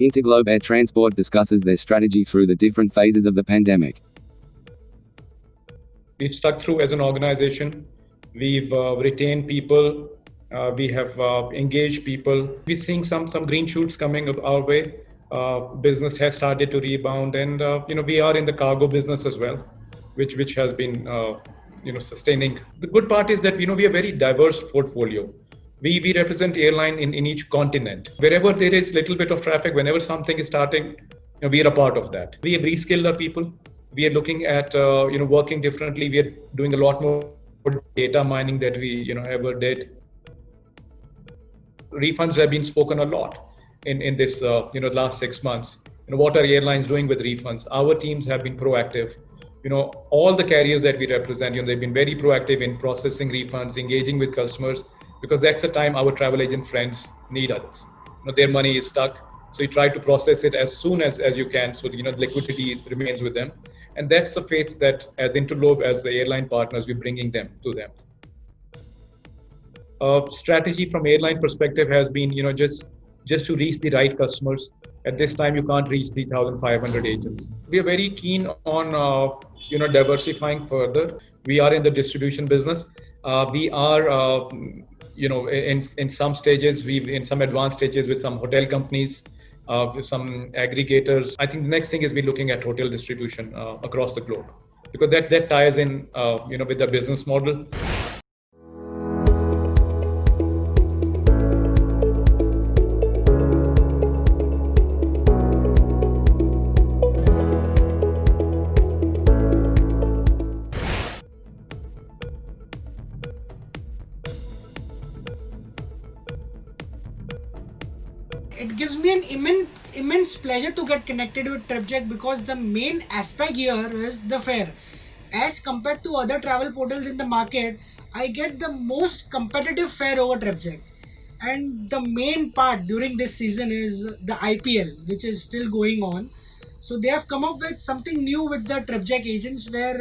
Interglobe Air Transport discusses their strategy through the different phases of the pandemic. We've stuck through as an organization. We've retained people. We have engaged people. We're seeing some green shoots coming our way. Business has started to rebound, and we are in the cargo business as well, which has been sustaining. The good part is that we are very diverse portfolio. We represent airline in each continent. Wherever there is little bit of traffic, whenever something is starting, we are a part of that. We have reskilled our people. We are looking at working differently. We are doing a lot more data mining that we ever did. Refunds have been spoken a lot in this last 6 months. What are airlines doing with refunds? Our teams have been proactive. All the carriers that we represent, they've been very proactive in processing refunds, engaging with customers, because that's the time our travel agent friends need us. Their money is stuck, so you try to process it as soon as you can, so the liquidity remains with them. And that's the faith that as Interglobe, as the airline partners, we're bringing them to them. Strategy from airline perspective has been, just to reach the right customers. At this time, you can't reach 3,500 agents. We are very keen on, diversifying further. We are in the distribution business. We are, in some stages, in some advanced stages with some hotel companies, with some aggregators. I think the next thing is we're looking at hotel distribution across the globe, because that ties in, with the business model. It gives me an immense pleasure to get connected with TripJack, because the main aspect here is the fare. As compared to other travel portals in the market, I get the most competitive fare over TripJack. And the main part during this season is the IPL, which is still going on. So they have come up with something new with the TripJack agents, where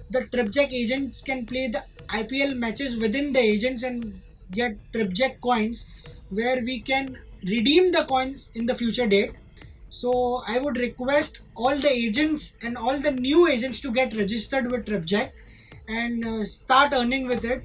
the TripJack agents can play the IPL matches within the agents and get TripJack coins, where we can redeem the coins in the future date. So I would request all the agents and all the new agents to get registered with TripJack and start earning with it.